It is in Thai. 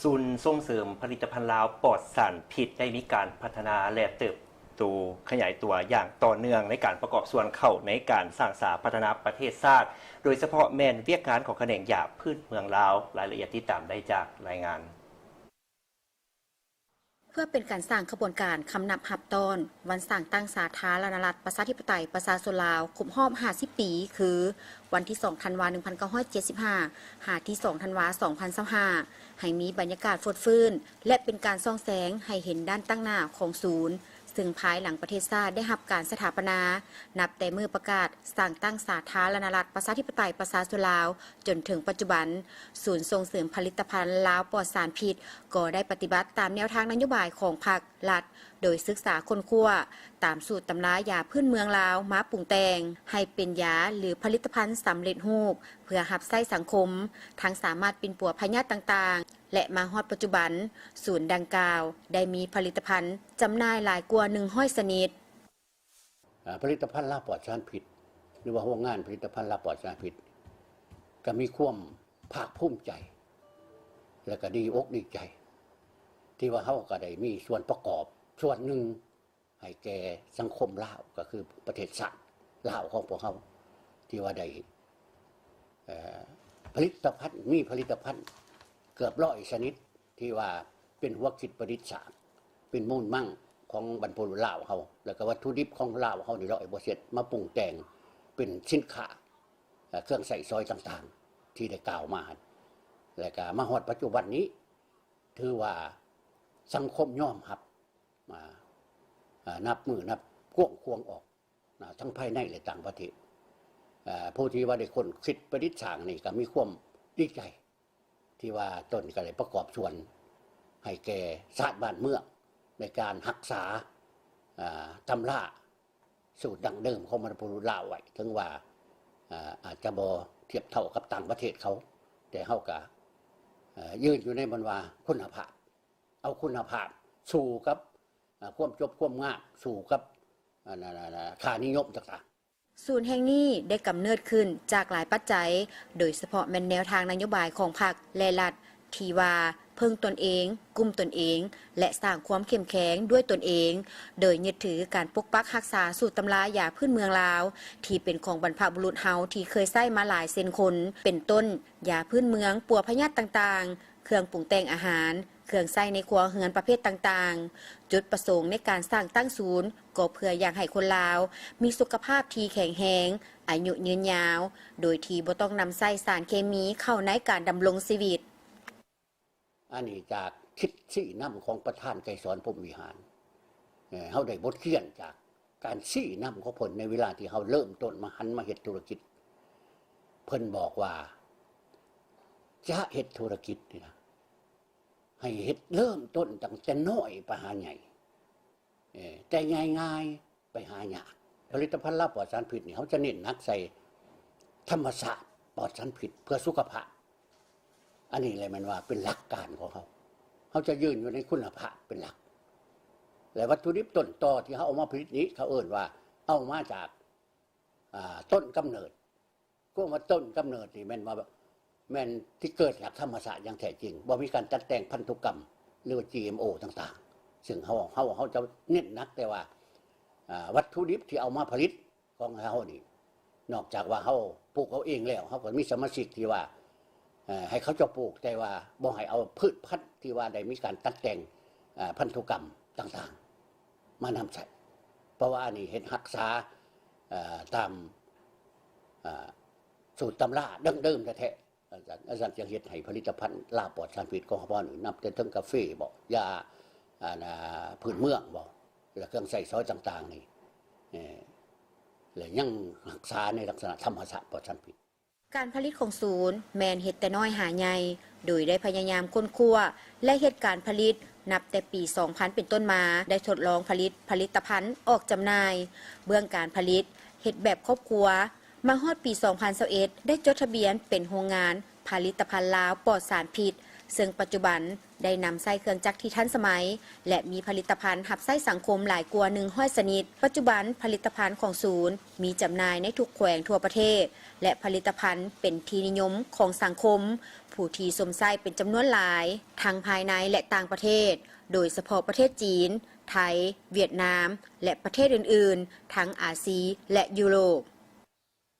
ศูนย์ส่งเสริมผลิตภัณฑ์ลาวปลอดสารพิษได้มีการพัฒนาและเติบโตขยายตัวอย่างต่อเนื่องในการประกอบส่วนเข้าในการสร้างสรรค์พัฒนาประเทศชาติโดยเฉพาะแม่นเวียกงานของแขนงหยาพืชเมืองลาวรายละเอียดที่ตามได้จากรายงานเพื่อเป็นการสร้างขบวนการคำนับหับตอนวันสร้างตั้งสาธารณรัฐประชาธิปไตยประชาชนลาวครบรอบ50 ปีคือวันที่2ธันวาคม1975หาที่2ธันวาคม2025ให้มีบรรยากาศฟดฟื้นและเป็นการส่องแสงให้เห็นด้านตั้งหน้าของศูนย์ซึ่งภายหลังประเทศชาติได้รับการสถาปนานับแต่เมื่อประกาศสร้างตั้งสาธารณรัฐประชาธิปไตยประชาชนลาวจนถึงปัจจุบันศูนย์ส่งเสริมผลิตภัณฑ์ลาวปลอดสารพิษก็ได้ปฏิบัติตามแนวทางนโยบายของพรรครัฐโดยศึกษาค้นคว้าตามสูตรตำรายาพื้นเมืองลาวมาปรุงแต่งให้เป็นยาหรือผลิตภัณฑ์สำเร็จรูปเพื่อรับใช้สังคมทั้งสามารถเป็นปัวพยาธิต่างๆและมาฮอดปัจจุบันศูนย์ดังกล่าวได้มีผลิตภัณฑ์จำหน่ายหลายกว่า100ชนิดผลิตภัณฑ์ลาวปลอดสารพิษหรือว่าโรงงานผลิตภัณฑ์ลาวปลอดสารพิษก็มีความภาคภูมิใจและก็ดีอกดีใจที่ว่าเขาก็ได้มีส่วนประกอบส่วนหนึ่งให้แก่สังคมลาวก็คือประเทศชาติลาวของพวกเขาที่ว่าได้ผลิตภัณฑ์มีผลิตภัณฑ์เกือบ100ชนิดที่ว่าเป็นหัวคิดประดิษฐ์สร้างเป็นมูลมั่งของบรรพบุรุษลาวเขาแล้วก็วัตถุดิบของลาวเขานี่100%มาปรุงแต่งเป็นสินค้าเครื่องใส่ซอยต่างๆที่ได้กล่าวมาแล้วก็มาฮอดปัจจุบันนี้ถือว่าสังคมยอมรับนับมือนับกว้างควงออกทั้งภายในและต่างประเทศผู้ที่ว่าได้คนคิดประดิษฐ์สร้างนี่ก็มีความดีใจที่ว่าตนก็เลยประกอบส่วนให้แก่ชาติบ้านเมืองในการรักษาตำราสูตรดั้งเดิมของบรรพบุรุษลาวไว้ถึงว่าอาจจะบ่เทียบเท่ากับต่างประเทศเขาแต่เฮาก็ยืนอยู่ในบรรวาคุณภาพเอาคุณภาพสู่กับความจบความงามสู่กับค่านิยมต่างๆศูนย์แห่งนี้ได้กำเนิดขึ้นจากหลายปัจจัยโดยเฉพาะแม่นแนวทางนโยบายของพรรคและรัฐที่ว่าเพิ่งตนเองกลุ่มตนเองและสร้างความเข้มแข็งด้วยตนเองโดยยึดถือการปกปักรักษาสูตรตำรายาพื้นเมืองลาวที่เป็นของบรรพบุรุษเฮาที่เคยใช้มาหลายเซนคนเป็นต้นยาพื้นเมืองปัวพยาธิต่างๆเครื่องปรุงแต่งอาหารเครื่องใช้ในครัวเรือนประเภทต่างๆจุดประสงค์ในการสร้างตั้งศูนย์ก็เพื่ออยากให้คนลาวมีสุขภาพที่แข็งแรงอายุยืนยาวโดยที่บ่ต้องนำใช้สารเคมีเข้าในการดำรงชีวิตอันนี้จากคิดชี้นำของประธานไกรสอนพรหมวิหารเขาได้บทเรียนจากการชี้นำของเพิ่นในเวลาที่เขาเริ่มต้นมาหันมาเฮ็ดธุรกิจเพิ่นบอกว่าจะเฮ็ดธุรกิจนี่นะให้เฮ็ดเริ่มต้นตั้งแต่น้อยไปหาใหญ่แต่ง่ายๆไปหายากผลิตภัณฑ์ลาวปลอดสารพิษนี่เขาจะเน้นหนักใส่ธรรมชาติปลอดสารพิษเพื่อสุขภาพอันนี้เลยมันว่าเป็นหลักการของเขาจะยืนอยู่ในคุณภาพเป็นหลักและวัตถุดิบต้นตอที่เขาเอามาผลิตนี้เขาเอ่ยว่าเอามาจากต้นกำเนิดก็มาต้นกำเนิดนี่แม่นที่เกิดจากธรรมชาติอย่างแท้จริงบ่มีการตัดแต่งพันธุกรรมหรือ GMO ต่างๆซึ่งเขาจะเน้นนักแต่ว่าวัตถุดิบที่เอามาผลิตของเขานี่นอกจากว่าเขาปลูกเขาเองแล้วเขาก็มีสมาชิกที่ว่าให้เขาจะปลูกแต่ว่าบ่ให้เอาพืชพันธุ์ที่ว่าได้มีการตัดแต่งพันธุกรรมต่างๆมานำใช้เพราะว่าอันนี้เห็นรักษาตามสูตรตำราดั้งเดิมแท้ๆอาจารย์จะเฮ็ดให้ผลิตภัณฑ์ลาวปลอดสารพิษของเขานี่นับแต่ทั้งกาแฟบ่ยาพื้นเมืองบ่และเครื่องใช้ซอยต่างๆนี่และยังรักษาในลักษณะธรรมชาติปลอดสารพิษการผลิตของศูนย์แมนเฮ็ดแต่น้อยหาใหญ่โดยได้พยายามค้นคว้าและเฮ็ดการผลิตนับแต่ปี 2000 เป็นต้นมาได้ทดลองผลิตภัณฑ์ออกจำหน่ายเบื้องการผลิตเฮ็ดแบบครอบครัวมาฮอดปี 2021 ได้จดทะเบียนเป็นโรงงานผลิตภัณฑ์ลาวปลอดสารพิษ ซึ่งปัจจุบันได้นำไส้เครื่องจักรที่ทันสมัยและมีผลิตภัณฑ์หับไส้สังคมหลายกว่า100ชนิดปัจจุบันผลิตภัณฑ์ของศูนย์มีจำหน่ายในทุกแขวงทั่วประเทศและผลิตภัณฑ์เป็นที่นิยมของสังคมผู้ที่สวมใส่เป็นจำนวนหลายทั้งภายในและต่างประเทศโดยเฉพาะประเทศจีนไทยเวียดนามและประเทศอื่นๆทั้งอาเซียนและยุโรป